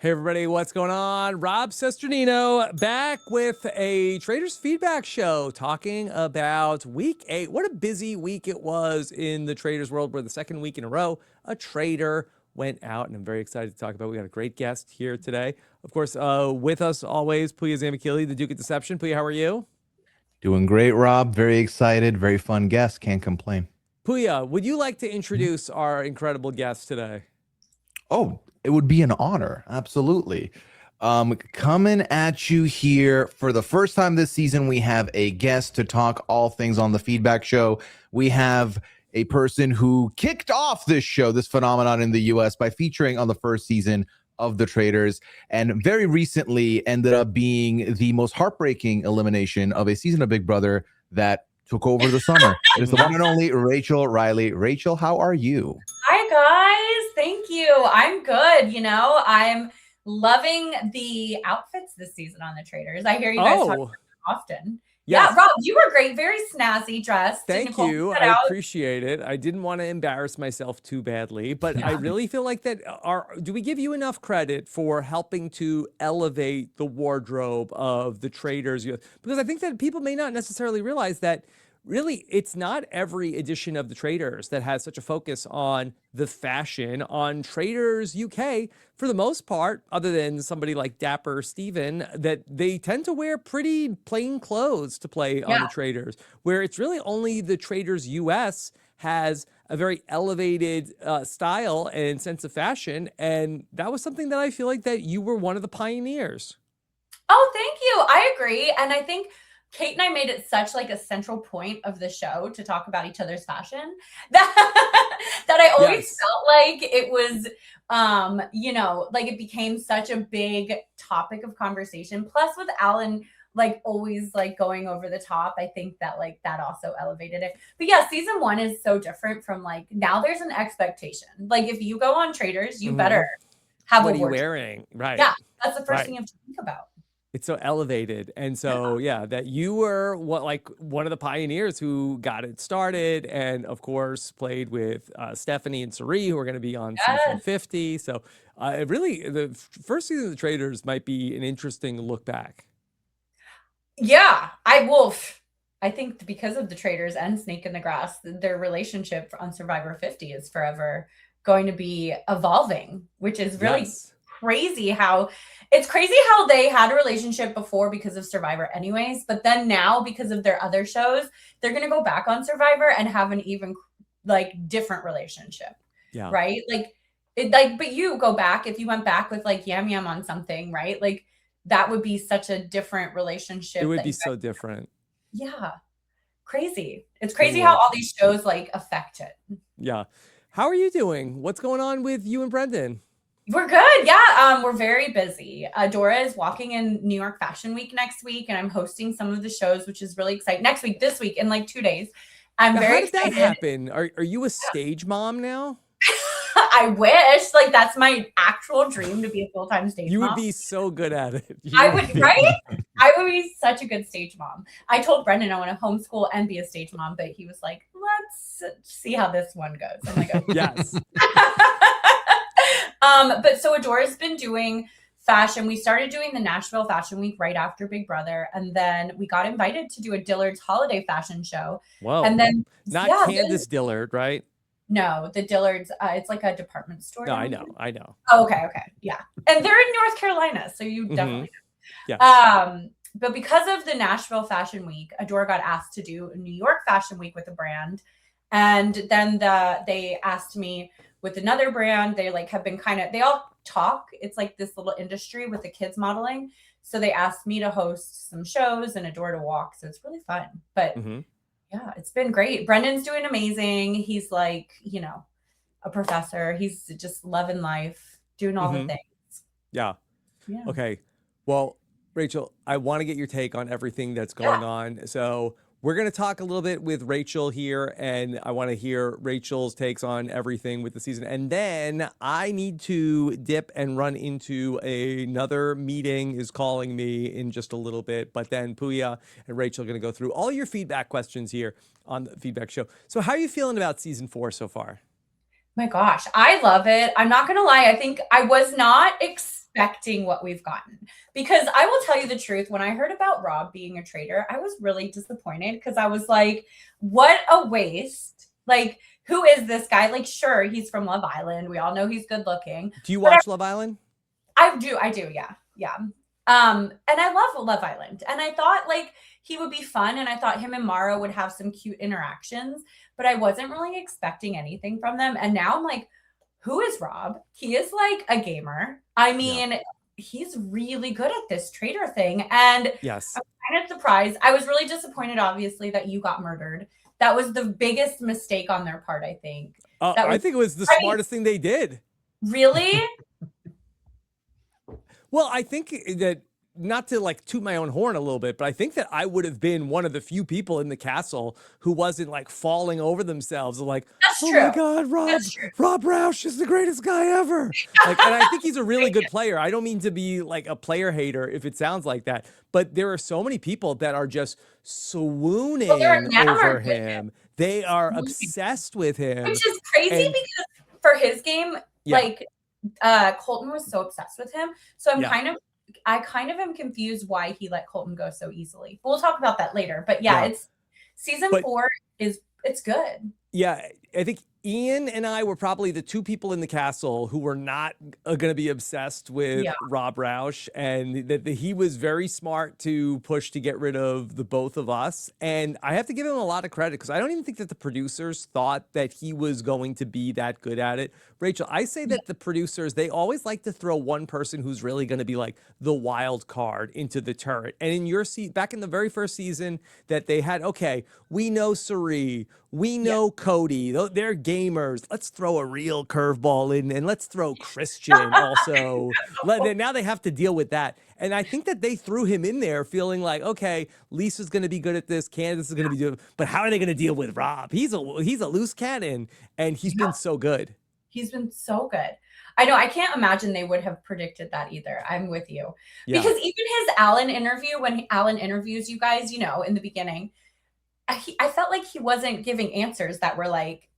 Hey everybody, what's going on? Rob Cesternino back with a Traitors feedback show talking about week 8. What a busy week it was in the Traitors world, where the second week in a row a traitor went out, and I'm very excited to talk about it. We got a great guest here today. Of course, with us always, Pooya Zamakili, the Duke of Deception. Pooya, how are you? Doing great, Rob. Very excited. Very fun guest. Can't complain. Pooya, would you like to introduce our incredible guest today? Oh, it would be an honor. Absolutely. Coming at you here for the first time this season, we have a guest to talk all things on the feedback show. We have a person who kicked off this show, this phenomenon in the US, by featuring on the first season of the Traitors, and very recently ended up being the most heartbreaking elimination of a season of Big Brother that took over the summer. It is the one and only Rachel Reilly. Rachel, how are you? Hi, guys. Thank you. I'm good. I'm loving the outfits this season on the Traitors. I hear you guys talk about it often. Yes. Yeah, Rob, you were great. Very snazzy dressed. Thank you. I appreciate it. I didn't want to embarrass myself too badly, but I really feel like that do we give you enough credit for helping to elevate the wardrobe of the Traitors? Because I think that people may not necessarily realize that really, it's not every edition of the Traitors that has such a focus on the fashion. On Traitors UK, for the most part, other than somebody like Dapper Steven, that they tend to wear pretty plain clothes to play on the Traitors, where it's really only the Traitors US has a very elevated style and sense of fashion. And that was something that I feel like that you were one of the pioneers. Oh, thank you. I agree. And I think Kate and I made it such like a central point of the show to talk about each other's fashion that I always felt like it was, like it became such a big topic of conversation. Plus with Alan, like always like going over the top, I think that like that also elevated it. But yeah, season 1 is so different from like, now there's an expectation. Like if you go on Traitors, you better have what a are you wearing? Right. Yeah, that's the first thing you have to think about. It's so elevated. And so, that you were one of the pioneers who got it started, and of course played with Stephanie and Sari, who are going to be on season 50. So really, the first season of the Traitors might be an interesting look back. Yeah, I think because of the Traitors and Snake in the Grass, their relationship on Survivor 50 is forever going to be evolving, which is really crazy. It's crazy how they had a relationship before because of Survivor anyways, but then now because of their other shows, they're going to go back on Survivor and have an even like different relationship. Yeah. Right? But you go back, if you went back with like Yam Yam on something, right? Like that would be such a different relationship. It would be so different. Yeah. Crazy. It's crazy how all these shows like affect it. Yeah. How are you doing? What's going on with you and Brendan? We're good. Yeah. We're very busy. Dora is walking in New York Fashion Week next week, and I'm hosting some of the shows, which is really exciting. This week, in like 2 days. I'm very excited. How did that happen? Are you a stage mom now? I wish. Like, that's my actual dream, to be a full-time stage mom. You would be so good at it. I would, right? I would be such a good stage mom. I told Brendan I want to homeschool and be a stage mom, but he was like, let's see how this one goes. I'm like, okay. Yes. But so Adora's been doing fashion. We started doing the Nashville Fashion Week right after Big Brother, and then we got invited to do a Dillard's holiday fashion show. Whoa. And then not Candace Dillard, right? No, the Dillards, it's like a department store. No, I know. Oh, okay. Yeah. And they're in North Carolina, so you definitely know. Yeah. But because of the Nashville Fashion Week, Adora got asked to do a New York Fashion Week with a brand. And then they asked me with another brand. They like have been they all talk. It's like this little industry with the kids modeling. So they asked me to host some shows and Adora to walk. So it's really fun. But yeah, it's been great. Brendan's doing amazing. He's like, a professor. He's just loving life, doing all the things. Yeah. Okay. Well, Rachel, I want to get your take on everything that's going on. So we're going to talk a little bit with Rachel here, and I want to hear Rachel's takes on everything with the season. And then I need to dip and run into another meeting is calling me in just a little bit. But then Pooya and Rachel are going to go through all your feedback questions here on the feedback show. So how are you feeling about season 4 so far? My gosh, I love it. I'm not gonna lie. I think I was not expecting what we've gotten, because I will tell you the truth. When I heard about Rob being a traitor, I was really disappointed, because I was like, what a waste. Like, who is this guy? Like, sure, he's from Love Island. We all know he's good looking. Do you watch Love Island? I do, yeah. Yeah. And I love Love Island. And I thought like he would be fun, and I thought him and Mara would have some cute interactions, but I wasn't really expecting anything from them. And now I'm like, who is Rob? He is like a gamer. I mean, he's really good at this traitor thing. And yes, I'm kind of surprised. I was really disappointed, obviously, that you got murdered. That was the biggest mistake on their part, I think. I think it was the smartest thing they did. Really? Well, I think that, not to like toot my own horn a little bit, but I think that I would have been one of the few people in the castle who wasn't like falling over themselves, like, That's oh true. my God, Rob Rausch is the greatest guy ever. Like, and I think he's a really good player. I don't mean to be like a player hater if it sounds like that, but there are so many people that are just swooning over him. They are obsessed with him. Which is crazy, because for his game, like, Colton was so obsessed with him. So I kind of am confused why he let Colton go so easily. We'll talk about that later. But it's season 4 it's good. Yeah, I think Ian and I were probably the two people in the castle who were not going to be obsessed with Rob Rausch, and that he was very smart to push to get rid of the both of us. And I have to give him a lot of credit, because I don't even think that the producers thought that he was going to be that good at it. Rachel, I say that the producers, they always like to throw one person who's really going to be like the wild card into the turret. And in your back in the very first season that they had, okay, we know Suri, we know Cody, they're gamers. Let's throw a real curveball in, and let's throw Christian also. Now they have to deal with that. And I think that they threw him in there feeling like, okay, Lisa's going to be good at this, Candace is going to be good, but how are they going to deal with Rob? He's a loose cannon, and he's been so good. He's been so good. I know. I can't imagine they would have predicted that either. I'm with you. Because even his Alan interview, when Alan interviews you guys, in the beginning, I felt like he wasn't giving answers that were like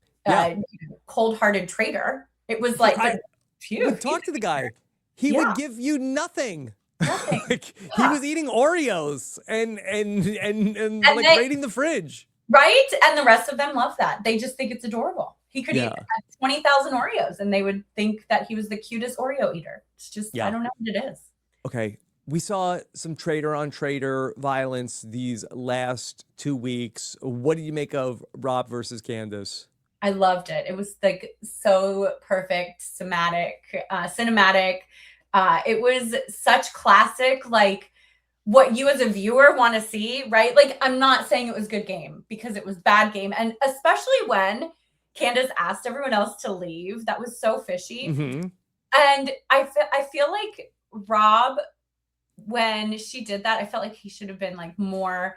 cold-hearted traitor. It was like, talk to the guy. He would give you nothing. Like, he was eating Oreos and like raiding the fridge. Right? And the rest of them love that. They just think it's adorable. He could eat 20,000 Oreos, and they would think that he was the cutest Oreo eater. It's just, I don't know what it is. Okay. We saw some traitor-on-traitor violence these last 2 weeks. What did you make of Rob versus Candace? I loved it. It was like so perfect, cinematic. It was such classic, like what you as a viewer want to see, right? Like, I'm not saying it was good game, because it was bad game. And especially when Candace asked everyone else to leave, that was so fishy. Mm-hmm. And I feel like Rob, when she did that, I felt like he should have been like more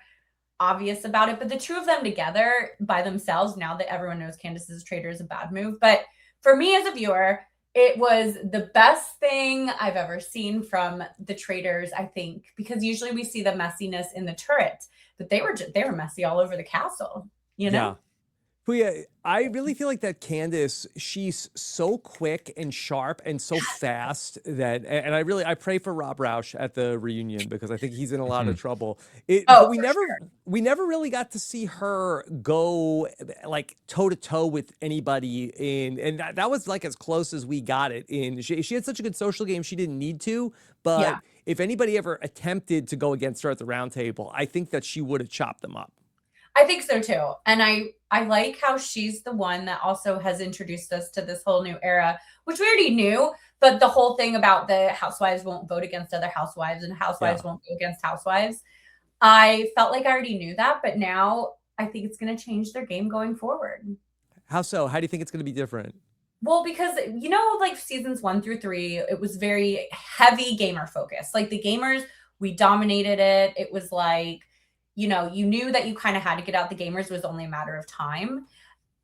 obvious about it. But the two of them together by themselves, now that everyone knows Candace is a traitor, is a bad move. But for me as a viewer, it was the best thing I've ever seen from the traitors, I think, because usually we see the messiness in the turret, but they were messy all over the castle, Yeah. Pooya, I really feel like that Candace, she's so quick and sharp and so fast that, and I pray for Rob Rausch at the reunion, because I think he's in a lot of trouble. But we never really got to see her go like toe to toe with anybody and that was like as close as we got it in. She had such a good social game, she didn't need to, but if anybody ever attempted to go against her at the round table, I think that she would have chopped them up. I think so too. And I like how she's the one that also has introduced us to this whole new era, which we already knew, but the whole thing about the housewives won't vote against other housewives and housewives won't go against housewives. I felt like I already knew that, but now I think it's going to change their game going forward. How so? How do you think it's going to be different? Well, because, like seasons 1 through 3, it was very heavy gamer focused. Like the gamers, we dominated it. It was like, you knew that you kind of had to get out the gamers. It was only a matter of time,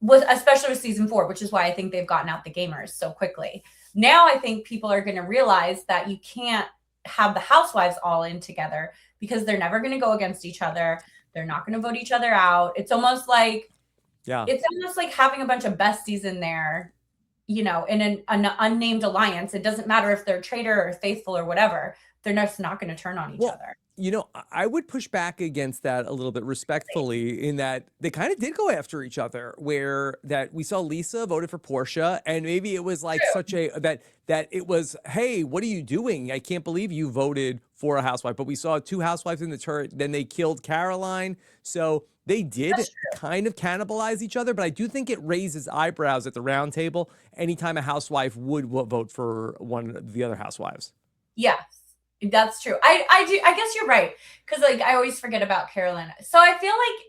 especially with season 4, which is why I think they've gotten out the gamers so quickly. Now I think people are going to realize that you can't have the housewives all in together, because they're never going to go against each other. They're not going to vote each other out. It's almost like having a bunch of besties in there you know, in an unnamed alliance, it doesn't matter if they're traitor or faithful or whatever, they're just not going to turn on each other. You know, I would push back against that a little bit respectfully in that they kind of did go after each other, where that we saw Lisa voted for Portia, and maybe it was like such a that it was, hey, what are you doing? I can't believe you voted for a housewife. But we saw 2 housewives in the turret, then they killed Caroline. So they did kind of cannibalize each other, but I do think it raises eyebrows at the round table anytime a housewife would vote for one of the other housewives. Yes. That's true. I guess you're right. Because like I always forget about Carolyn. So I feel like,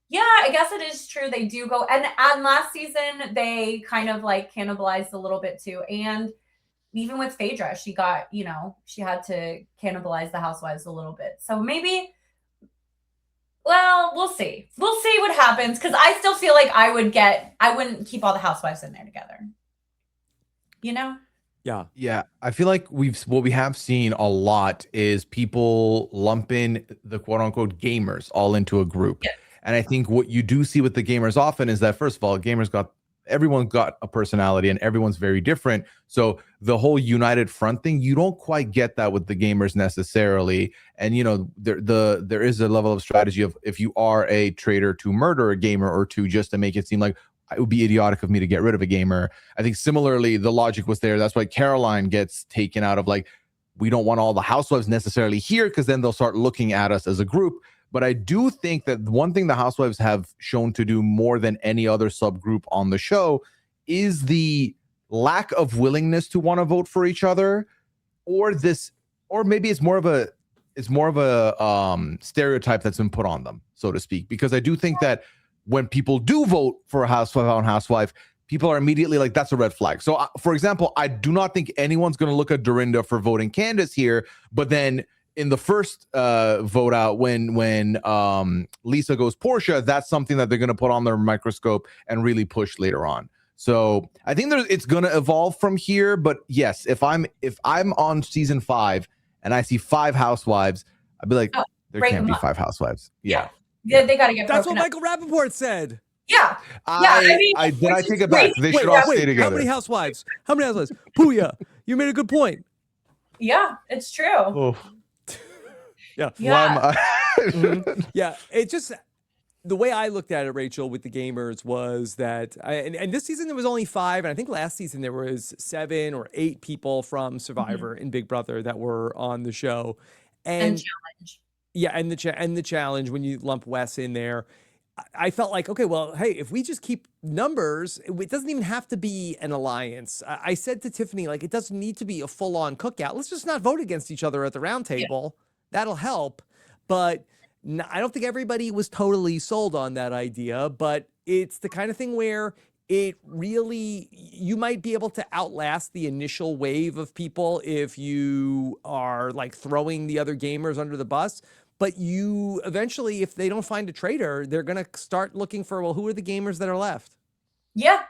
yeah, I guess it is true. They do go, and last season they kind of like cannibalized a little bit too. And even with Phaedra, she got, you know, she had to cannibalize the housewives a little bit. So maybe, well, we'll see. We'll see what happens. Because I still feel like I wouldn't keep all the housewives in there together. You know? Yeah. I feel like what we have seen a lot is people lump in the quote unquote gamers all into a group. Yes. And I think what you do see with the gamers often is that, first of all, everyone's got a personality and everyone's very different. So the whole united front thing, you don't quite get that with the gamers necessarily. And, you know, there is a level of strategy of, if you are a traitor, to murder a gamer or two, just to make it seem like it would be idiotic of me to get rid of a gamer. I think similarly, the logic was there. That's why Caroline gets taken out of, like, we don't want all the housewives necessarily here, because then they'll start looking at us as a group. But I do think that one thing the housewives have shown to do more than any other subgroup on the show is the lack of willingness to want to vote for each other, or maybe it's more of a stereotype that's been put on them, so to speak. Because I do think that when people do vote for a housewife, people are immediately like, that's a red flag. So, for example, I do not think anyone's going to look at Dorinda for voting Candace here. But then in the first vote out, when Lisa goes Portia, that's something that they're going to put on their microscope and really push later on. So I think it's going to evolve from here. But yes, if I'm on season 5 and I see 5 housewives, I'd be like, there can't be 5 housewives. Yeah. They got to get. That's what Michael Rappaport said. Yeah. I take it back. They should all stay together. How many housewives? Pooya, you made a good point. Yeah, it's true. Oh. Yeah. Yeah. It just, the way I looked at it, Rachel, with the gamers was that, and this season there was only 5, and I think last season there was 7 or 8 people from Survivor and Big Brother that were on the show, and challenge. Yeah, and the challenge, when you lump Wes in there, I felt like, okay, well, hey, if we just keep numbers, it doesn't even have to be an alliance. I said to Tiffany, like, it doesn't need to be a full-on cookout. Let's just not vote against each other at the round table. Yeah. That'll help. But I don't think everybody was totally sold on that idea, but it's the kind of thing where it really, you might be able to outlast the initial wave of people if you are like throwing the other gamers under the bus. But you eventually, if they don't find a traitor, they're going to start looking for, well, who are the gamers that are left? Yeah,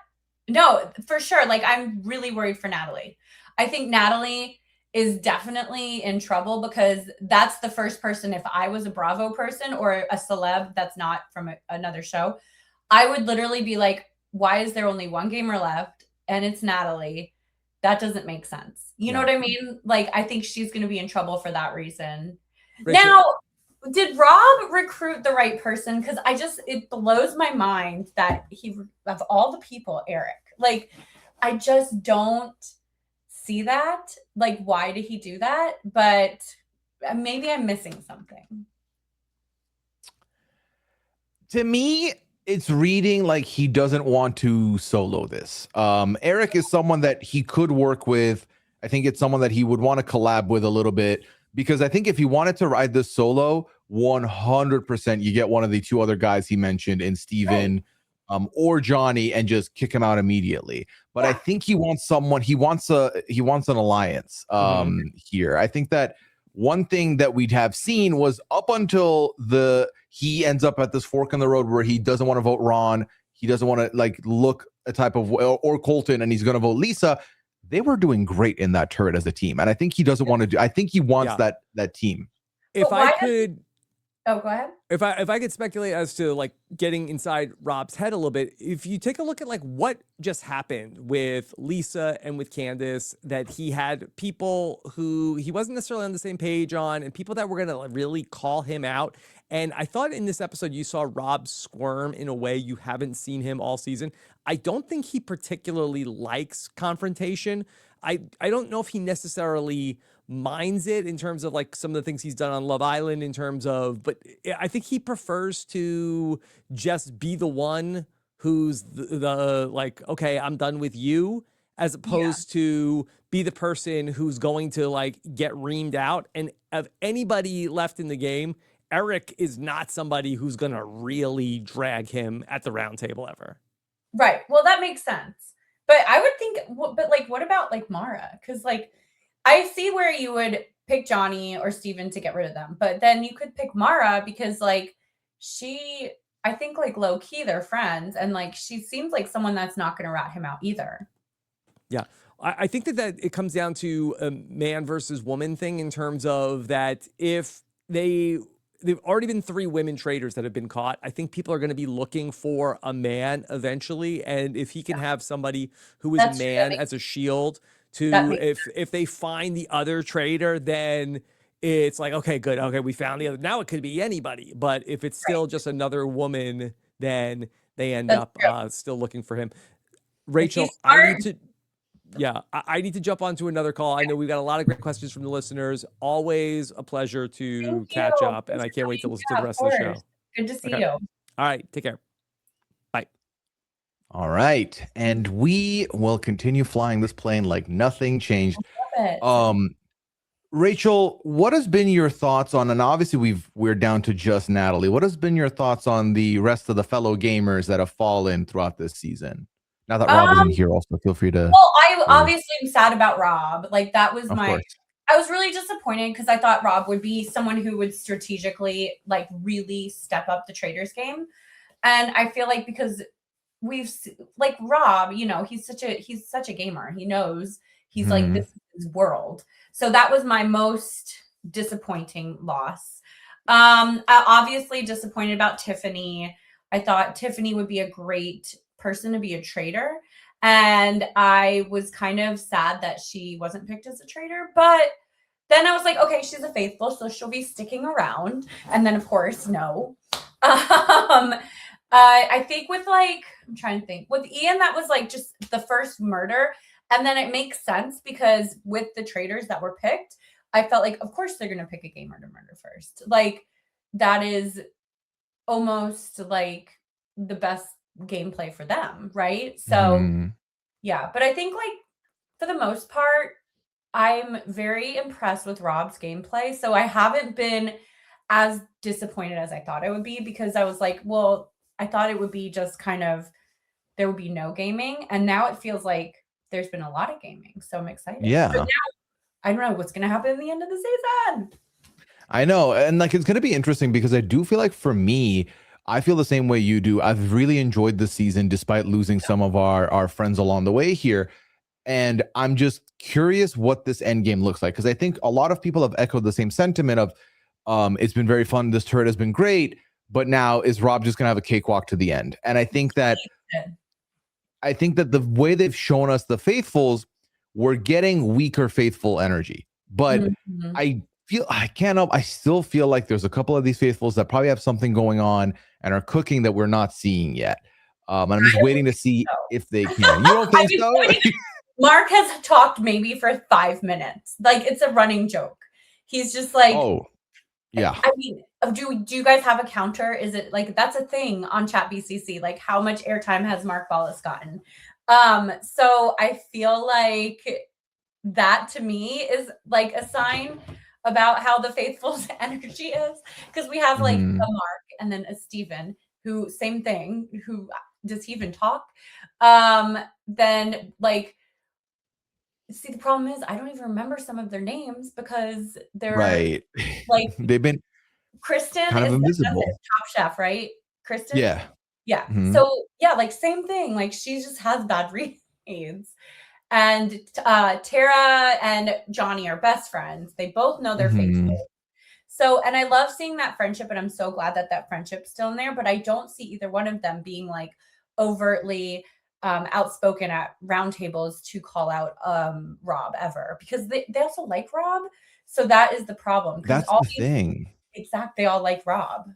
no, for sure. Like, I'm really worried for Natalie. I think Natalie is definitely in trouble, because that's the first person, if I was a Bravo person or a celeb that's not from another show, I would literally be like, why is there only one gamer left? And it's Natalie. That doesn't make sense. You know what I mean? Like, I think she's going to be in trouble for that reason. Rachel. Now, did Rob recruit the right person? Because it blows my mind that of all the people, Eric, like, I just don't see that. Like, why did he do that? But maybe I'm missing something. To me, it's reading like he doesn't want to solo this. Eric is someone that he could work with. I think it's someone that he would want to collab with a little bit, because I think if he wanted to ride this solo, 100% you get one of the 2 other guys he mentioned in Steven or Johnny, and just kick him out immediately. But I think he wants someone, he wants an alliance here. I think that one thing that we'd have seen was, up until he ends up at this fork in the road where he doesn't want to vote Ron, he doesn't want to like look a type of, or Colton, and he's going to vote Lisa. They were doing great in that turret as a team, and I think he doesn't want to do. I think he wants that team. If I could, Oh, go ahead. If I could speculate as to like getting inside Rob's head a little bit, if you take a look at like what just happened with Lisa and with Candace, that he had people who he wasn't necessarily on the same page on, and people that were gonna really call him out. And I thought in this episode you saw Rob squirm in a way you haven't seen him all season. I don't think he particularly likes confrontation. I don't know if he necessarily minds it in terms of like some of the things he's done on Love Island in terms of, but I think he prefers to just be the one who's the like, okay, I'm done with you, as opposed to be the person who's going to like get reamed out. And of anybody left in the game, Eric is not somebody who's going to really drag him at the round table ever. Right. Well, that makes sense. But I would think, but like, what about like Mara? Because like, I see where you would pick Johnny or Steven to get rid of them, but then you could pick Mara because like I think like low key they're friends, and like she seems like someone that's not going to rat him out either. Yeah. I think that it comes down to a man versus woman thing in terms of that if they've already been 3 women traitors that have been caught. I think people are going to be looking for a man eventually. And if he can have somebody who is That's a man as a shield to, if they find the other traitor, then it's like, okay, good. Okay, we found the other. Now it could be anybody. But if it's still just another woman, then they end up still looking for him. Rachel, I need to jump onto another call. I know we've got a lot of great questions from the listeners. Always a pleasure to catch up, and I can't wait to listen to the rest of the show. Good to see you. All right, take care. Bye. All right, and we will continue flying this plane like nothing changed. Rachel, what has been your thoughts on, and obviously we're down to just Natalie. What has been your thoughts on the rest of the fellow gamers that have fallen throughout this season? Now that Rob isn't here, also feel free to. Well, I obviously am sad about Rob. Like that was I was really disappointed because I thought Rob would be someone who would strategically like really step up the Traitors game. And I feel like because we've like Rob, you know, he's such a gamer. He knows he's like, this is his world. So that was my most disappointing loss. Obviously disappointed about Tiffany. I thought Tiffany would be a great person to be a traitor, and I was kind of sad that she wasn't picked as a traitor, but then I was like, okay, she's a faithful, so she'll be sticking around. And then of course no. I think with like, I'm trying to think with Ian, that was like just the first murder, and then it makes sense because with the traitors that were picked, I felt like of course they're gonna pick a gamer to murder first. Like that is almost like the best gameplay for them, right? So yeah, but I think like for the most part I'm very impressed with Rob's gameplay, so I haven't been as disappointed as I thought I would be, because I was like, well, I thought it would be just kind of there would be no gaming, and now it feels like there's been a lot of gaming, so I'm excited. Yeah, but now I don't know what's gonna happen at the end of the season. I know, and like it's gonna be interesting because I do feel like for me, I feel the same way you do. I've really enjoyed the season despite losing some of our friends along the way here. And I'm just curious what this end game looks like, because I think a lot of people have echoed the same sentiment of it's been very fun. This turret has been great, but now is Rob just going to have a cakewalk to the end? And I think that the way they've shown us the faithfuls, we're getting weaker faithful energy. But I still feel like there's a couple of these faithfuls that probably have something going on and are cooking that we're not seeing yet. And I'm just waiting to see if they can. You don't think so? Mark has talked maybe for 5 minutes. Like it's a running joke. He's just like, oh, yeah. I mean, do you guys have a counter? Is it like that's a thing on Chat BCC? Like how much airtime has Mark Ballas gotten? So I feel like that to me is like a sign about how the faithful's energy is, because we have like a Mark and then a Steven who same thing. Who does he even talk? Then like. See, the problem is I don't even remember some of their names because they're right. Like they've been Kristen kind of invisible. Top Chef, right? Kristen. Yeah. So yeah, like same thing. Like she just has bad reads. And Tara and Johnny are best friends. They both know they're faithful. So, and I love seeing that friendship, and I'm so glad that that friendship's still in there, but I don't see either one of them being like overtly outspoken at roundtables to call out Rob ever, because they also like Rob. So that is the problem. Because That's the thing. Exactly, they all like Rob.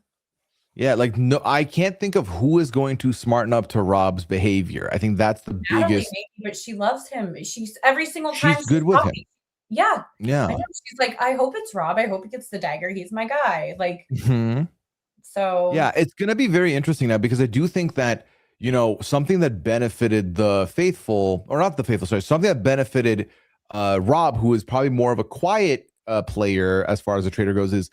Yeah, like no, I can't think of who is going to smarten up to Rob's behavior. I think that's the Natalie, biggest. maybe, but she loves him. She's every single time She's good with him. Yeah. Yeah. I know. She's like, I hope it's Rob. I hope he gets the dagger. He's my guy. Like, so. Yeah, it's going to be very interesting now, because I do think that, you know, something that benefited the faithful, or not the faithful, sorry, something that benefited Rob, who is probably more of a quiet player as far as the traitor goes, is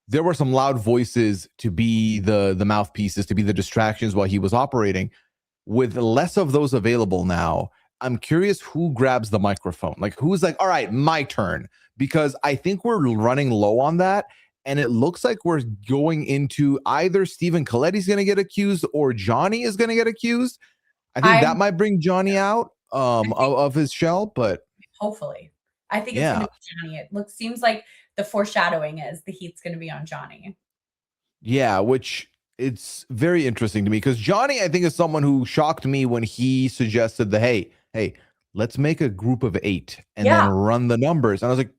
there were some loud voices to be the mouthpieces, to be the distractions while he was operating. With less of those available now, I'm curious who grabs the microphone. Like, who's like, all right, my turn. Because I think we're running low on that. And it looks like we're going into either Stephen Coletti's going to get accused or Johnny is going to get accused. I think that might bring Johnny out of his shell, but hopefully. I think it's going to be Johnny. It seems like the foreshadowing is the heat's going to be on Johnny. Yeah, which it's very interesting to me, because Johnny, I think, is someone who shocked me when he suggested the, hey, let's make a group of 8 and then run the numbers. And I was like,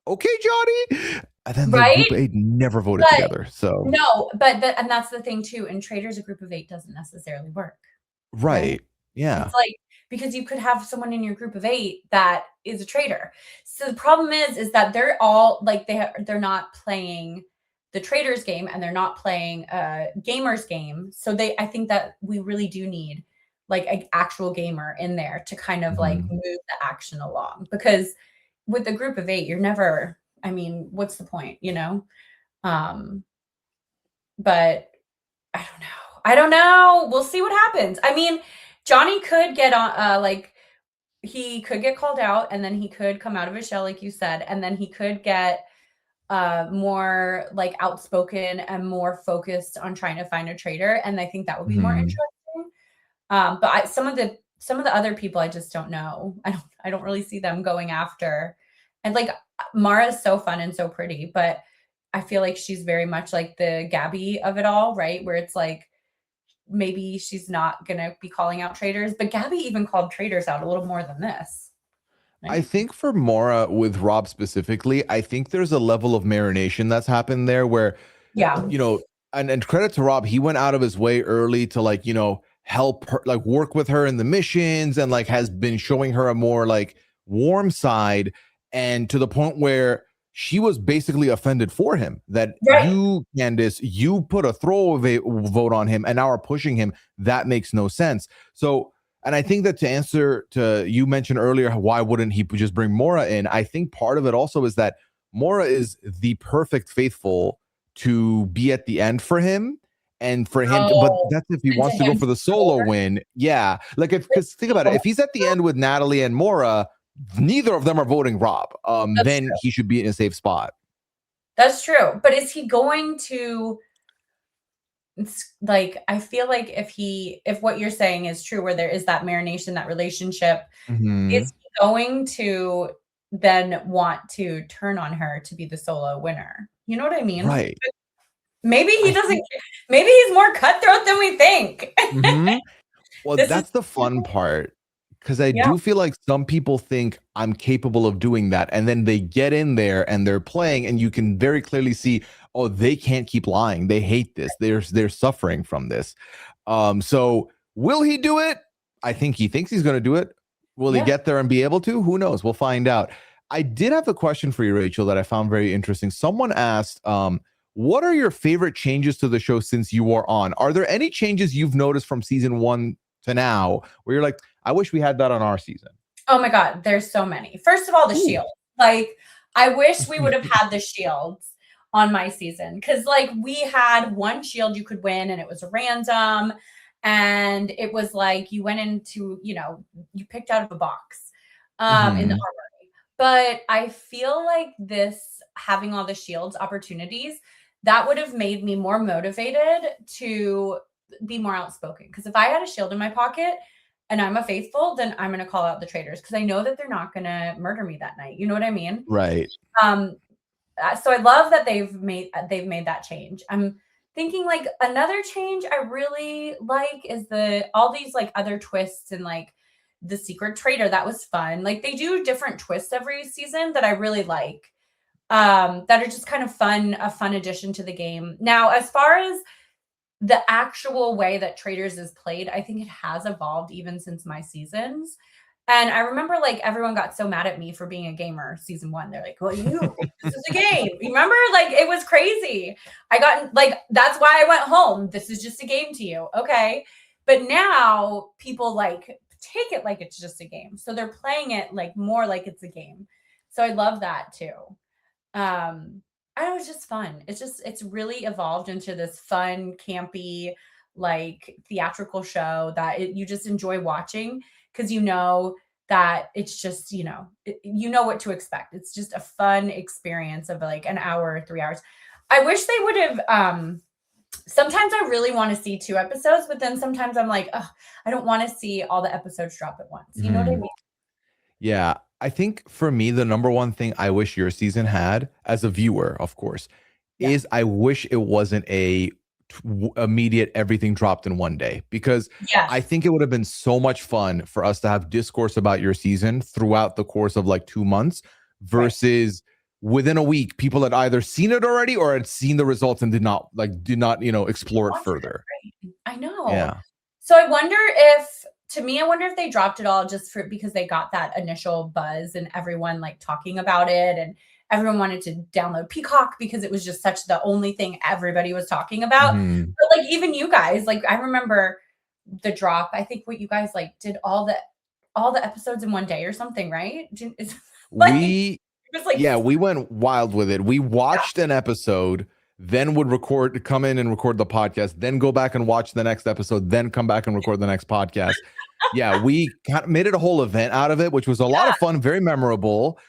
okay, Johnny. And then the group of 8 never voted together. So no, and that's the thing too. In Traitors, a group of 8 doesn't necessarily work. Right. Yeah. It's like, because you could have someone in your group of 8 that is a traitor. So the problem is that they're all like, they're not playing the Traitors game, and they're not playing a gamer's game. So I think that we really do need like an actual gamer in there to kind of like move the action along, because with a group of 8, you're never, I mean, what's the point, you know? But I don't know. We'll see what happens. I mean, Johnny could get on, like, he could get called out, and then he could come out of his shell, like you said, and then he could get more like outspoken and more focused on trying to find a traitor. And I think that would be more interesting. But some of the other people, I just don't know. I don't really see them going after. And like, Mara is so fun and so pretty, but I feel like she's very much like the Gabby of it all, right? Where it's like, maybe she's not going to be calling out traitors, but Gabby even called traitors out a little more than this. Right? I think for Mara, with Rob specifically, I think there's a level of marination that's happened there where, you know, and credit to Rob, he went out of his way early to, like, you know, help her, like work with her in the missions, and like has been showing her a more like warm side, and to the point where she was basically offended for him that you, Candace, you put a throwaway vote on him and now are pushing him. That makes no sense. So, and I think that to answer to, you mentioned earlier, why wouldn't he just bring Mora in? I think part of it also is that Mora is the perfect faithful to be at the end for him. And for him, but that's if he wants to go for the solo win. Yeah. Like, because think about it, if he's at the end with Natalie and Mora, neither of them are voting Rob. Then he should be in a safe spot. That's true. But is he going to, like, I feel like if what you're saying is true, where there is that marination, that relationship, is he going to then want to turn on her to be the solo winner? You know what I mean? Right. Maybe he doesn't. Maybe he's more cutthroat than we think. Well, that's the fun part, because I do feel like some people think I'm capable of doing that, and then they get in there and they're playing, and you can very clearly see, oh, they can't keep lying. They hate this. They're suffering from this. So will he do it? I think he thinks he's going to do it. Will he get there and be able to? Who knows? We'll find out. I did have a question for you, Rachel, that I found very interesting. Someone asked, what are your favorite changes to the show since you are on? Are there any changes you've noticed from season 1 to now where you're like, I wish we had that on our season? Oh my God, there's so many. First of all, the shield. Like, I wish we would have had the shields on my season, because like we had one shield you could win and it was random, and it was like you went into, you know, you picked out of a box in the armory. But I feel like this, having all the shields opportunities, that would have made me more motivated to be more outspoken. Because if I had a shield in my pocket and I'm a faithful, then I'm going to call out the traitors, because I know that they're not going to murder me that night. You know what I mean? Right. so I love that they've made that change. I'm thinking like another change I really like is all these like other twists and like the secret traitor. That was fun. Like they do different twists every season that I really like. That are just kind of fun, a fun addition to the game. Now, as far as the actual way that Traitors is played, I think it has evolved even since my seasons. And I remember like everyone got so mad at me for being a gamer season 1. They're like, well, this is a game. You remember? Like it was crazy. I got like, that's why I went home. This is just a game to you. Okay. But now people like take it like it's just a game. So they're playing it like more like it's a game. So I love that too. It was just fun. It's really evolved into this fun, campy, like theatrical show that you just enjoy watching because you know that it's just, you know what to expect. It's just a fun experience of like an hour, 3 hours. I wish they would have, sometimes I really want to see 2 episodes, but then sometimes I'm like, oh, I don't want to see all the episodes drop at once. You know what I mean? Yeah. I think for me, the number one thing I wish your season had as a viewer, of course, is I wish it wasn't a immediate everything dropped in one day, because I think it would have been so much fun for us to have discourse about your season throughout the course of like 2 months versus within a week, people had either seen it already or had seen the results and did not, explore it further. I know. Yeah. So I wonder if they dropped it all just because they got that initial buzz and everyone like talking about it and everyone wanted to download Peacock because it was just such the only thing everybody was talking about. But like even you guys, like I remember the drop. I think what you guys like did all the episodes in one day or something, right? We went wild with it. We watched an episode, then would come in and record the podcast, then go back and watch the next episode, then come back and record the next podcast. We made it a whole event out of it, which was a lot of fun, very memorable.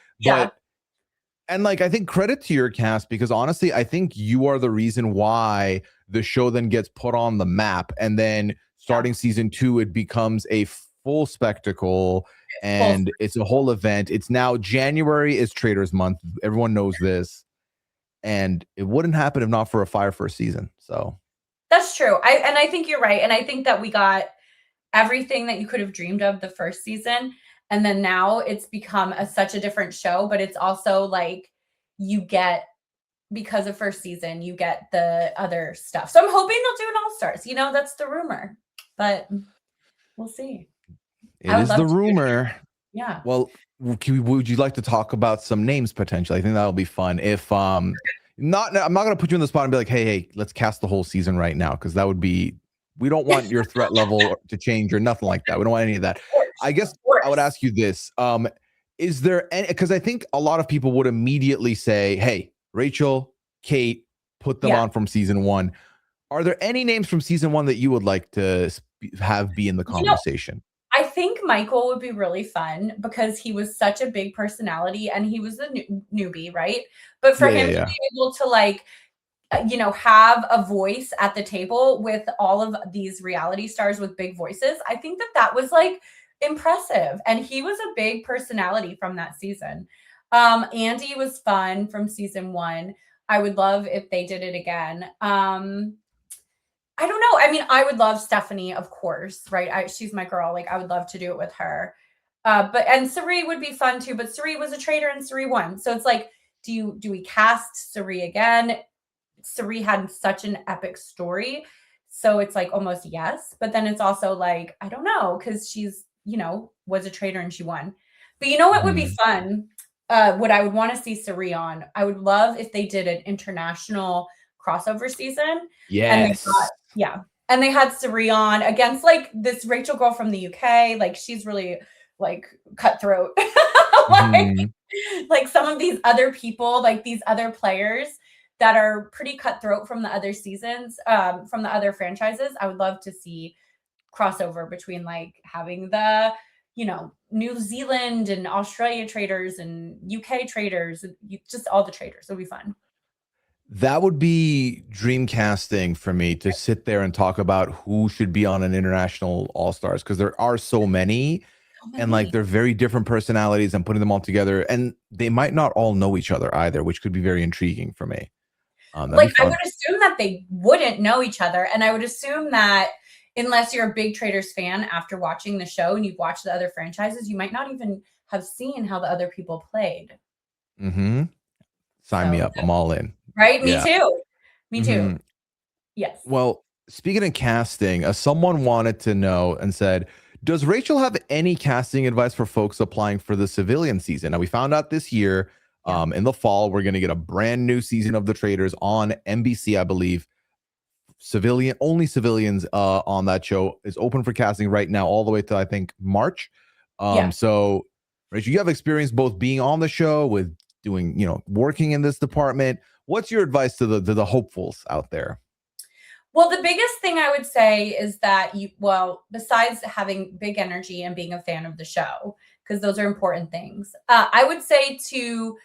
And like, I think credit to your cast, because honestly, I think you are the reason why the show then gets put on the map. And then starting season 2, it becomes a full spectacle and it's a whole event. It's now January is Traitors Month. Everyone knows this. And it wouldn't happen if not for a fire first season. So that's true. I think you're right. And I think that we got everything that you could have dreamed of the first season. And then now it's become such a different show, but it's also like you get, because of first season, you get the other stuff. So I'm hoping they'll do an All-Stars. That's the rumor, but we'll see. It is the rumor. Yeah. Well, would you like to talk about some names potentially? I think that'll be fun. If I'm not going to put you in the spot and be like, hey, let's cast the whole season right now, because that would be, we don't want your threat level to change or nothing like that. We don't want any of that. I guess I would ask you this. Is there any, because I think a lot of people would immediately say, hey, Rachel, Kate, put them on from season 1. Are there any names from season 1 that you would like to have be in the conversation? I think Michael would be really fun because he was such a big personality and he was a newbie, right? But for him to be able to like, have a voice at the table with all of these reality stars with big voices, I think that was like impressive. And he was a big personality from that season. Andy was fun from season 1. I would love if they did it again. I don't know. I mean, I would love Stephanie, of course, right? She's my girl. Like, I would love to do it with her. And Cirie would be fun too. But Cirie was a traitor and Cirie won. So it's like, do we cast Cirie again? Cirie had such an epic story. So it's like almost yes. But then it's also like, I don't know, because she's, was a traitor and she won. But you know what would be fun? What I would want to see Cirie on? I would love if they did an international crossover season. Yes. And they had Cirie on against like this Rachel girl from the UK. Like she's really like cutthroat. Like some of these other people, like these other players that are pretty cutthroat from the other seasons, from the other franchises. I would love to see crossover between like having the, New Zealand and Australia traitors and UK traitors, and just all the traitors. It would be fun. That would be dream casting for me, to sit there and talk about who should be on an international All-Stars, because there are so many. and like they're very different personalities, and putting them all together, and they might not all know each other either, which could be very intriguing for me. Like, I would assume that they wouldn't know each other, and I would assume that unless you're a big Traitors fan after watching the show and you've watched the other franchises, you might not even have seen how the other people played. Sign me up. I'm all in. Right? Me too. Me too. Yes. Well, speaking of casting, someone wanted to know and said, does Rachel have any casting advice for folks applying for the civilian season? Now, we found out this year in the fall, we're going to get a brand new season of The Traitors on NBC, I believe. Only civilians on that show is open for casting right now, all the way to, I think, March. So, Rachel, you have experience both being on the show with doing, working in this department. What's your advice to the hopefuls out there? Well, the biggest thing I would say is that besides having big energy and being a fan of the show, because those are important things, I would say to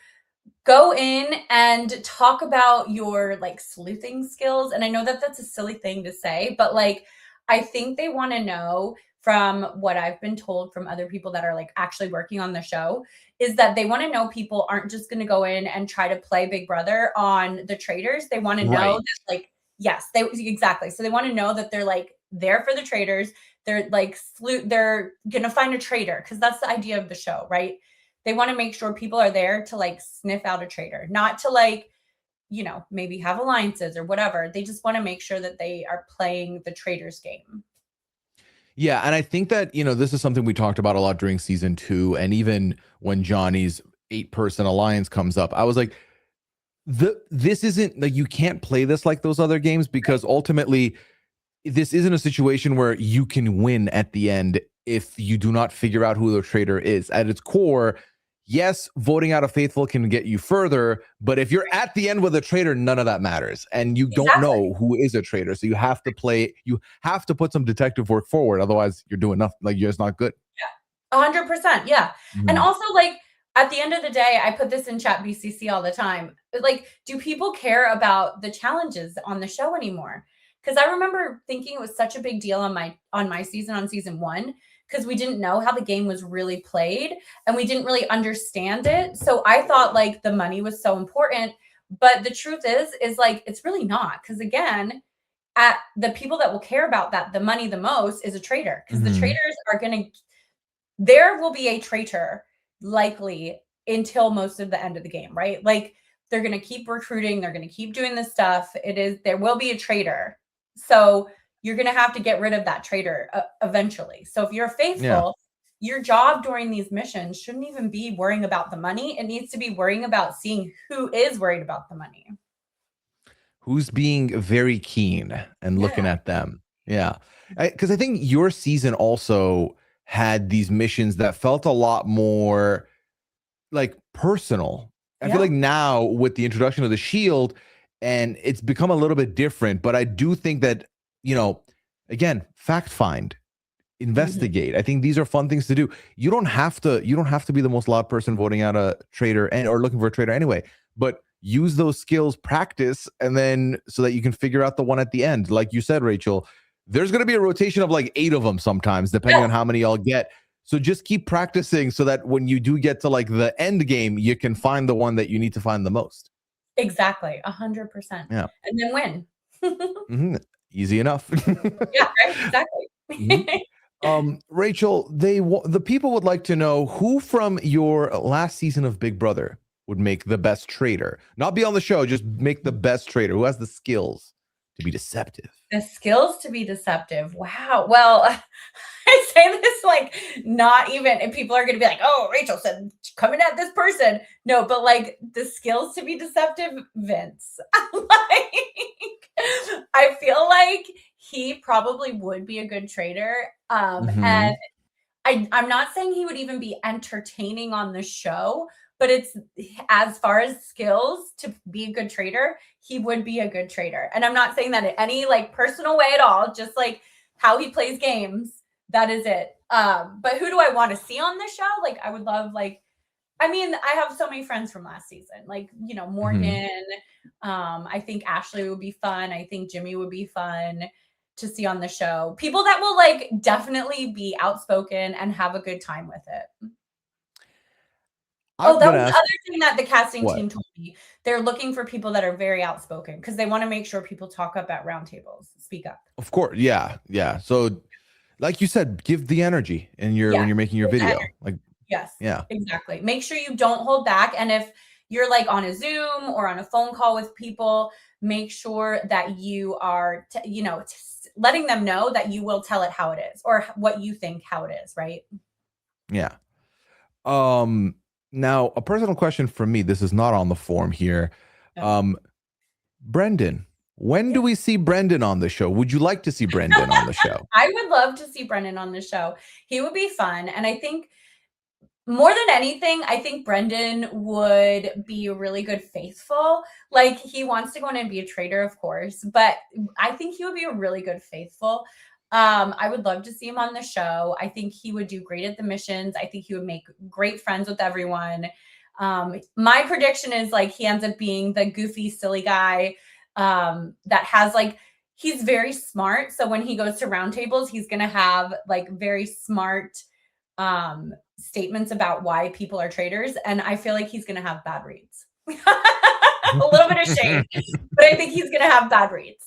go in and talk about your like sleuthing skills. And I know that that's a silly thing to say, but like, I think they want to know, from what I've been told from other people that are like actually working on the show, is that they want to know people aren't just going to go in and try to play Big Brother on the Traitors. They want to know that, like, yes, exactly. So they want to know that they're like there for the Traitors. They're like they're gonna find a traitor, because that's the idea of the show, right? They want to make sure people are there to like sniff out a traitor, not to like, maybe have alliances or whatever. They just want to make sure that they are playing the Traitors game. Yeah, and I think that, this is something we talked about a lot during season 2, and even when Johnny's 8-person alliance comes up, I was like, this isn't like, you can't play this like those other games, because ultimately this isn't a situation where you can win at the end if you do not figure out who the traitor is. At its core, yes, voting out a faithful can get you further, but if you're at the end with a traitor, none of that matters, and you don't know who is a traitor. So you have to put some detective work forward, otherwise you're doing nothing. Like, you're just not good. 100%. Yeah. And also, like, at the end of the day, I put this in chat BCC all the time. Like, do people care about the challenges on the show anymore? Because I remember thinking it was such a big deal on my season, on season 1, because we didn't know how the game was really played and we didn't really understand it. So I thought like the money was so important, but the truth is like, it's really not. Because again, at the people that will care about that, the money the most, is a traitor, because the traitors are there will be a traitor likely until most of the end of the game, right? Like, they're going to keep recruiting. They're going to keep doing this stuff. There will be a traitor. So you're going to have to get rid of that traitor eventually. So if you're faithful, your job during these missions shouldn't even be worrying about the money. It needs to be worrying about seeing who is worried about the money. Who's being very keen and looking at them. Yeah. Because I think your season also had these missions that felt a lot more like personal. I feel like now with the introduction of the shield, and it's become a little bit different, but I do think that, again, fact find, investigate. I think these are fun things to do. You don't have to be the most loud person voting out a traitor or looking for a traitor anyway, but use those skills, practice, and then so that you can figure out the one at the end. Like you said, Rachel, there's going to be a rotation of like 8 of them sometimes, depending on how many y'all get. So just keep practicing so that when you do get to like the end game, you can find the one that you need to find the most. Exactly. 100%. Yeah. And then win. Easy enough. Yeah, right. Exactly. Rachel, the people would like to know who from your last season of Big Brother would make the best traitor. Not be on the show, just make the best traitor. Who has the skills to be deceptive? The skills to be deceptive. Wow. Well, I say this like not even, and people are going to be like, oh, Rachel said coming at this person. No, but like the skills to be deceptive, Vince. Like, I feel like he probably would be a good traitor. And I'm not saying he would even be entertaining on the show, but it's, as far as skills to be a good traitor, he would be a good traitor. And I'm not saying that in any like personal way at all, just like how he plays games. That is it. But who do I want to see on the show? Like, I would love, like, I mean, I have so many friends from last season, like, Morgan. I think Ashley would be fun. I think Jimmy would be fun. to see on the show. People that will like definitely be outspoken and have a good time with it. That was the other thing that the casting team told me. They're looking for people that are very outspoken because they want to make sure people talk up at roundtables, speak up. Of course, yeah. So, like you said, give the energy when you're making your video. Like, yes, yeah, exactly. Make sure you don't hold back, and if you're like on a Zoom or on a phone call with people, make sure that you are, letting them know that you will tell it how it is or what you think how it is, right? Yeah. Now, a personal question from me. This is not on the form here. Brendan, when do we see Brendan on the show? Would you like to see Brendan on the show? I would love to see Brendan on the show. He would be fun. And I think more than anything, I think Brendan would be a really good faithful. Like, he wants to go in and be a traitor, of course, but I think he would be a really good faithful. I would love to see him on the show. I think he would do great at the missions. I think he would make great friends with everyone. My prediction is like he ends up being the goofy, silly guy that has like, he's very smart. So when he goes to roundtables, he's going to have like very smart statements about why people are traitors. And I feel like he's going to have bad reads. A little bit of shade, but I think he's going to have bad reads.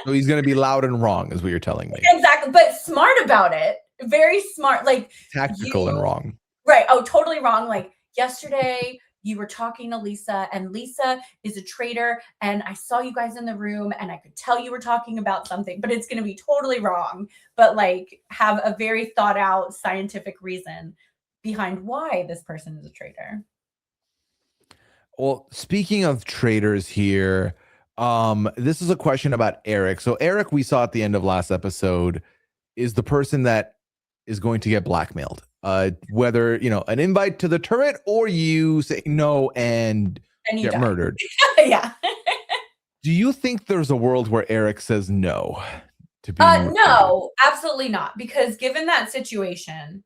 So he's going to be loud and wrong, is what you're telling me. Exactly. But smart about it. Very smart. Like tactical and wrong. Right. Oh, totally wrong. Like yesterday you were talking to Lisa and Lisa is a traitor. And I saw you guys in the room and I could tell you were talking about something, but it's going to be totally wrong. But like have a very thought out scientific reason behind why this person is a traitor. Well, speaking of traitors here, this is a question about Eric. So Eric, we saw at the end of last episode, is the person that is going to get blackmailed. Whether, an invite to the turret or you say no and get die. murdered. Yeah. Do you think there's a world where Eric says no to be no, absolutely not. Because given that situation,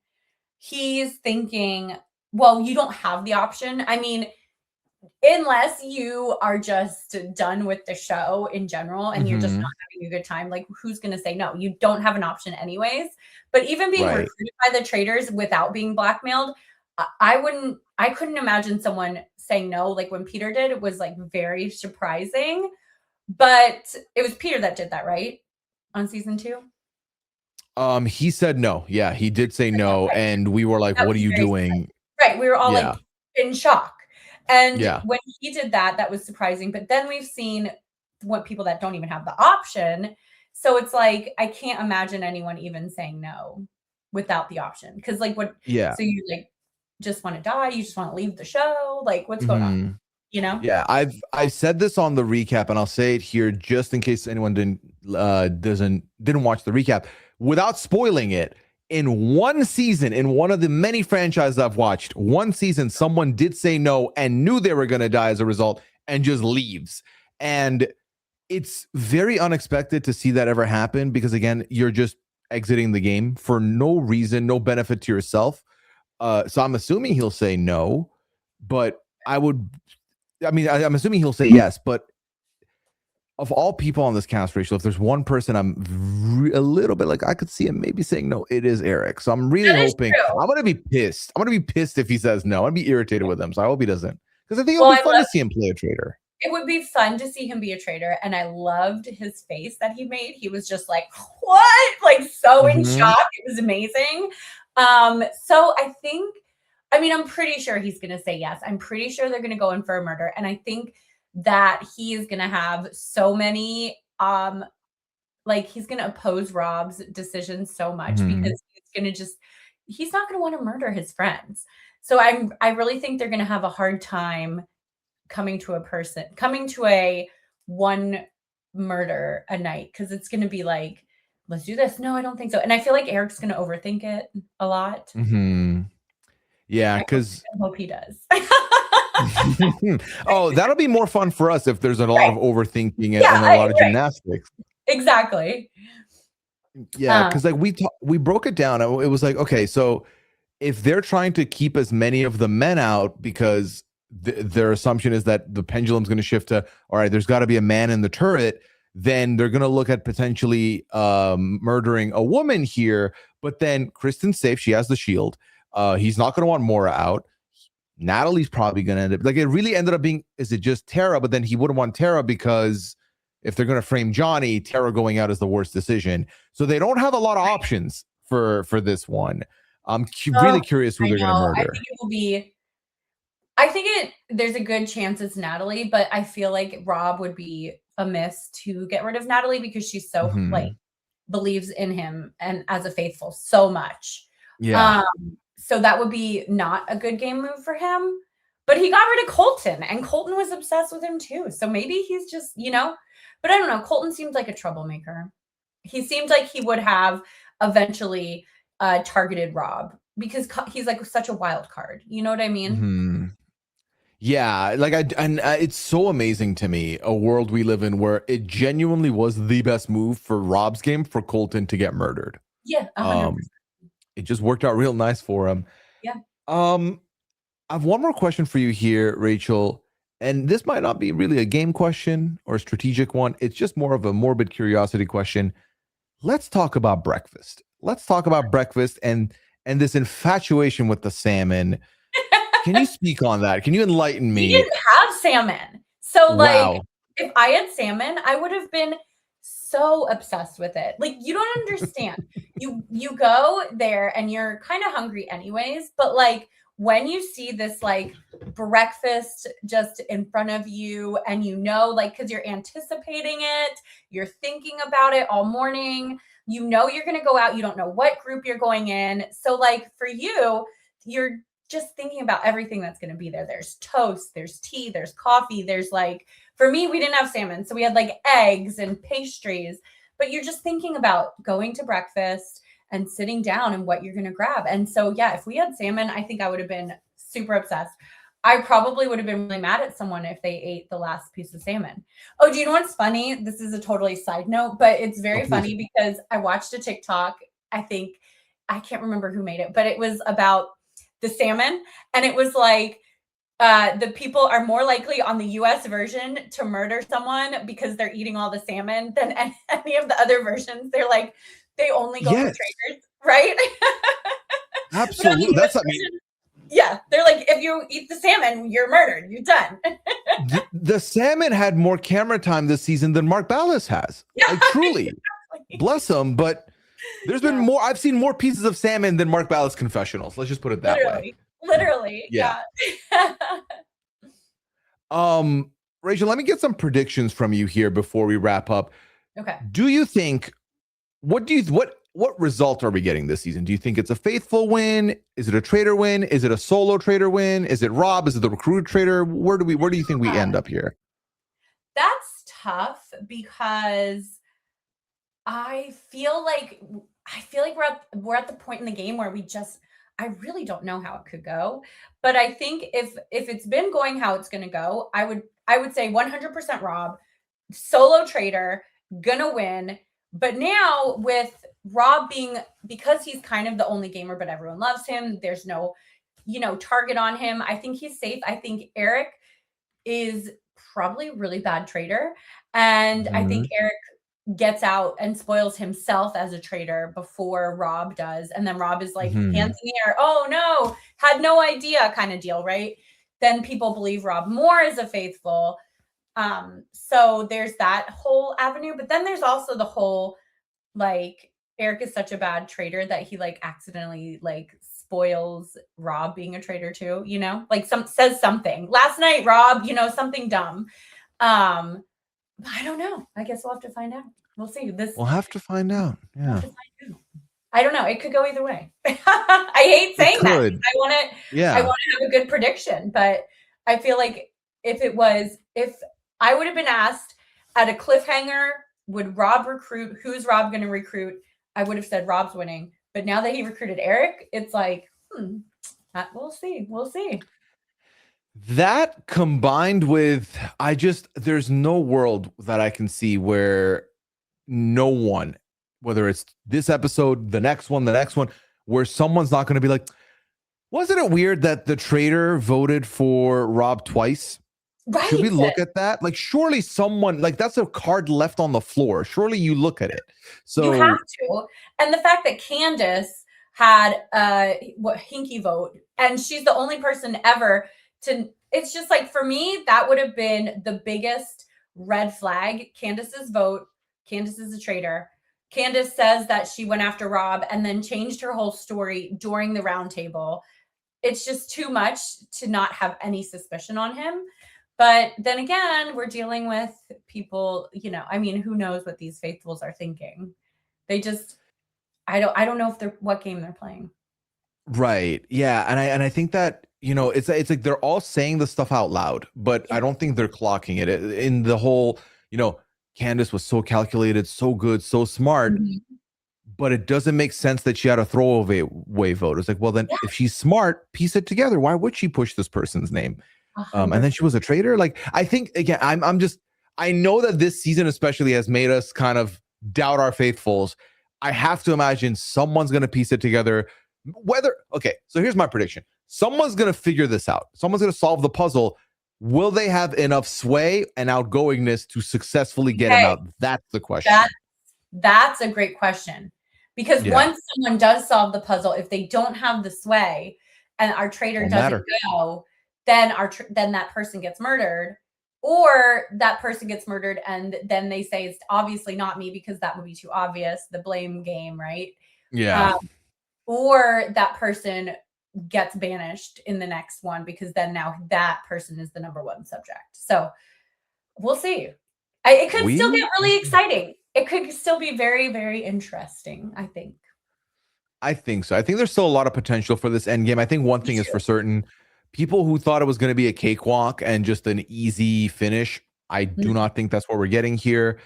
he's thinking, well, you don't have the option. I mean, unless you are just done with the show in general and you're just not having a good time, like who's going to say no? You don't have an option anyways. But even being recruited by the traitors without being blackmailed, I couldn't imagine someone saying no. Like when Peter did, it was like very surprising, but it was Peter that did that, right? On season 2? He said no. Yeah, he did say no. Right. And we were like, what are you doing? Right. We were all like in shock. And yeah. when he did that, that was surprising. But then we've seen what people that don't even have the option. So it's like, I can't imagine anyone even saying no without the option. Because like what, yeah. So you like just want to die? You just want to leave the show? Like what's going on? Yeah, I've said this on the recap and I'll say it here just in case anyone didn't watch the recap. Without spoiling it, in one season, in one of the many franchises I've watched, one season, someone did say no and knew they were going to die as a result and just leaves. And it's very unexpected to see that ever happen because, again, you're just exiting the game for no reason, no benefit to yourself. So I'm assuming he'll say no, but I'm assuming he'll say yes, but of all people on this cast, Rachel, if there's one person I'm a little bit like I could see him maybe saying no, it is Eric. So I'm really hoping. I'm gonna be pissed. I'm gonna be pissed if he says no. I'd be irritated with him. So I hope he doesn't, because I think it'll be fun to see him play a traitor. It would be fun to see him be a traitor, and I loved his face that he made. He was just like, "What?" Like so in shock. It was amazing. So I think, I'm pretty sure he's gonna say yes. I'm pretty sure they're gonna go in for a murder, and I think that he is going to have so many, he's going to oppose Rob's decision so much because he's not going to want to murder his friends. So I really think they're going to have a hard time coming to a one murder a night. Cause it's going to be like, let's do this. No, I don't think so. And I feel like Eric's going to overthink it a lot. Yeah. Cause I hope he does. Oh, that'll be more fun for us if there's a lot of overthinking and a lot of gymnastics. Exactly. Yeah, because like we broke it down. It was like, okay, so if they're trying to keep as many of the men out because their assumption is that the pendulum's going to shift to, all right, there's got to be a man in the turret, then they're going to look at potentially murdering a woman here. But then Kristen's safe. She has the shield. He's not going to want Maura out. Natalie's probably going to end up, like, it really ended up being, is it just Tara? But then he wouldn't want Tara because if they're going to frame Johnny, Tara going out is the worst decision. So they don't have a lot of options for this one. I'm really curious who they're going to murder. I think it will be, I think there's a good chance it's Natalie, but I feel like Rob would be amiss to get rid of Natalie because she's so like believes in him and as a faithful so much. Yeah. So that would be not a good game move for him. But he got rid of Colton, and Colton was obsessed with him too. So maybe he's just, but I don't know. Colton seemed like a troublemaker. He seemed like he would have eventually targeted Rob because he's like such a wild card. You know what I mean? Yeah, like it's so amazing to me, a world we live in where it genuinely was the best move for Rob's game for Colton to get murdered. Yeah, 100%. It just worked out real nice for him. Yeah. I have one more question for you here, Rachel, and this might not be really a game question or a strategic one. It's just more of a morbid curiosity question. Let's talk about breakfast. Let's talk about breakfast and this infatuation with the salmon. Can you speak on that? Can you enlighten me? He didn't have salmon. So like if I had salmon, I would have been so obsessed with it. Like you don't understand. you go there and you're kind of hungry anyways, but like when you see this like breakfast just in front of you and like cuz you're anticipating it, you're thinking about it all morning, you're going to go out, you don't know what group you're going in. So like for you, you're just thinking about everything that's going to be there. There's toast, there's tea, there's coffee. There's like, for me, we didn't have salmon. So we had like eggs and pastries, but you're just thinking about going to breakfast and sitting down and what you're going to grab. And so, yeah, if we had salmon, I think I would have been super obsessed. I probably would have been really mad at someone if they ate the last piece of salmon. Oh, do you know what's funny? This is a totally side note, but it's very funny because I watched a TikTok. I can't remember who made it, but it was about the salmon. And it was like, the people are more likely on the US version to murder someone because they're eating all the salmon than any of the other versions. They're like, they only go for traitors, right? Absolutely. That's yeah, they're like, if you eat the salmon, you're murdered. You're done. the salmon had more camera time this season than Mark Ballas has. Like, truly. Exactly. Bless him, but there's been more. I've seen more pieces of salmon than Mark Ballas confessionals. Let's just put it that way. Literally. Yeah. Rachel, let me get some predictions from you here before we wrap up. Okay. Do you think what result are we getting this season? Do you think it's a faithful win? Is it a traitor win? Is it a solo traitor win? Is it Rob? Is it the recruited traitor? Where do you think we end up here? That's tough because I feel like we're at the point in the game where I really don't know how it could go. But I think if it's been going how it's going to go, I would say 100% Rob, solo traitor, gonna win. But now with Rob because he's kind of the only gamer, but everyone loves him. There's no, target on him. I think he's safe. I think Eric is probably a really bad traitor. And I think Eric gets out and spoils himself as a traitor before Rob does. And then Rob is like, hands in the air. Oh no, had no idea kind of deal, right? Then people believe Rob more as a faithful. So there's that whole avenue. But then there's also the whole, like, Eric is such a bad traitor that he like accidentally like spoils Rob being a traitor too, like says something. Last night, Rob, something dumb. I don't know. I guess we'll have to find out. We'll see. We'll have to find out. Yeah. I don't know. It could go either way. I hate saying that. I want to have a good prediction, but I feel like if I would have been asked at a cliffhanger, would Rob recruit? Who's Rob going to recruit? I would have said Rob's winning. But now that he recruited Eric, it's like, we'll see. We'll see. That combined with, there's no world that I can see where no one, whether it's this episode, the next one, where someone's not going to be like, wasn't it weird that the traitor voted for Rob twice? Right. Should we look at that? Like, surely someone, like, that's a card left on the floor. Surely you look at it. You have So to. And the fact that Candace had what hinky vote, and she's the only person ever to, it's just like, for me, that would have been the biggest red flag. Candace's vote. Candace is a traitor. Candace says that she went after Rob and then changed her whole story during the roundtable. It's just too much to not have any suspicion on him. But then again, we're dealing with people, you know, I mean, who knows what these faithfuls are thinking? They just, I don't know if they're, what game they're playing. right. Yeah. And I think that, you know, it's like they're all saying the stuff out loud, but I don't think they're clocking it in the whole, you know, Candace was so calculated, so good, so smart, but it doesn't make sense that she had a throwaway vote. It's like, well, then if she's smart, piece it together. Why would she push this person's name? And then she was a traitor. Like, I think, again, I'm just, I know that this season especially has made us kind of doubt our faithfuls. I have to imagine someone's going to piece it together. Okay, so here's my prediction. Someone's going to figure this out. Someone's going to solve the puzzle. Will they have enough sway and outgoingness to successfully get him out? That's the question. That's a great question. Because once someone does solve the puzzle, if they don't have the sway and our traitor doesn't go, then then that person gets murdered, or that person gets murdered and then they say it's obviously not me, because that would be too obvious, the blame game, right? Yeah. Or that person gets banished in the next one, because then now that person is the number one subject. So we'll see. It could still get really exciting. It could still be very, very interesting, I think. I think so. I think there's still a lot of potential for this endgame. I think one thing is for certain. People who thought it was going to be a cakewalk and just an easy finish, I do not think that's what we're getting here.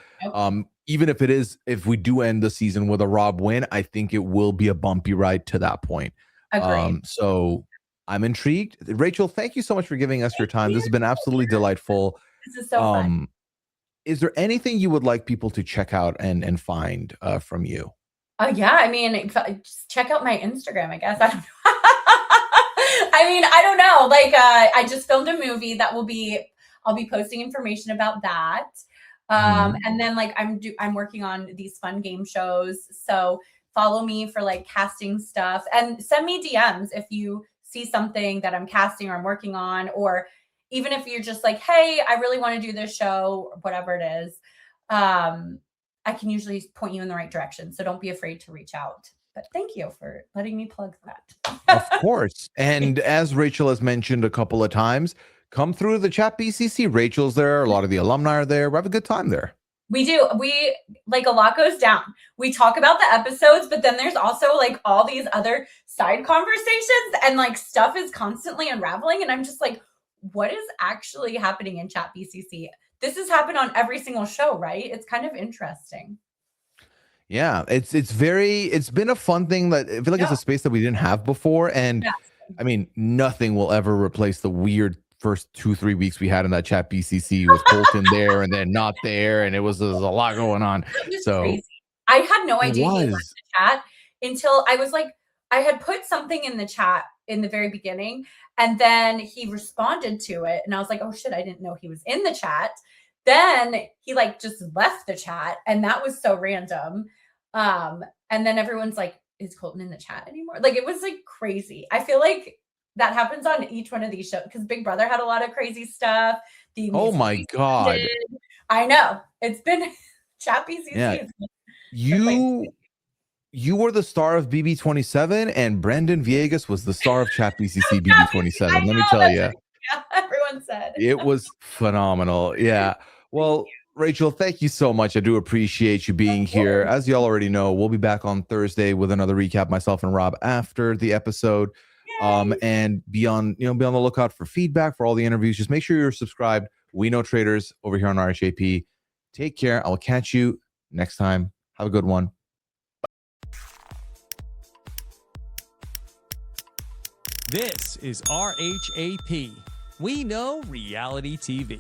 Even if we do end the season with a Rob win, I think it will be a bumpy ride to that point. So I'm intrigued. Rachel, thank you so much for giving us your time. This has been absolutely delightful. This is so fun. Is there anything you would like people to check out and find from you? Oh yeah, I mean, just check out my Instagram, I guess. I don't know. I mean, I don't know. Like, I just filmed a movie that I'll be posting information about that. And then like I'm working on these fun game shows. So follow me for like casting stuff, and send me DMs if you see something that I'm casting or I'm working on, or even if you're just like, hey, I really want to do this show, or whatever it is. I can usually point you in the right direction. So don't be afraid to reach out. But thank you for letting me plug that. Of course. And as Rachel has mentioned a couple of times, come through the chat BCC. Rachel's there. A lot of the alumni are there. We have a good time there. We do. We, like, a lot goes down. We talk about the episodes, but then there's also like all these other side conversations, and like stuff is constantly unraveling. And I'm just like, what is actually happening in chat BCC? This has happened on every single show, right? It's kind of interesting. Yeah, it's been a fun thing that I feel like it's a space that we didn't have before. And I mean, nothing will ever replace the weird first 2-3 weeks we had in that chat BCC with Colton there and then not there. And there's a lot going on. So crazy. I had no idea he left the chat until I was like, I had put something in the chat in the very beginning, and then he responded to it. And I was like, oh shit, I didn't know he was in the chat. Then he like just left the chat, and that was so random. And then everyone's like, is Colton in the chat anymore? Like, it was like crazy. I feel like that happens on each one of these shows, because Big Brother had a lot of crazy stuff. Oh my God. I know. It's been chat BCC. Yeah. You were the star of BB27, and Brandon Villegas was the star of chat BCC BB27. Let me tell you. Yeah, everyone said. It was phenomenal. Yeah. Well, Rachel, thank you so much. I do appreciate you being here. As y'all already know, we'll be back on Thursday with another recap, myself and Rob, after the episode. And be on the lookout for feedback for all the interviews. Just make sure you're subscribed. We Know Traitors over here on RHAP. Take care. I will catch you next time. Have a good one. This is RHAP. We know reality TV.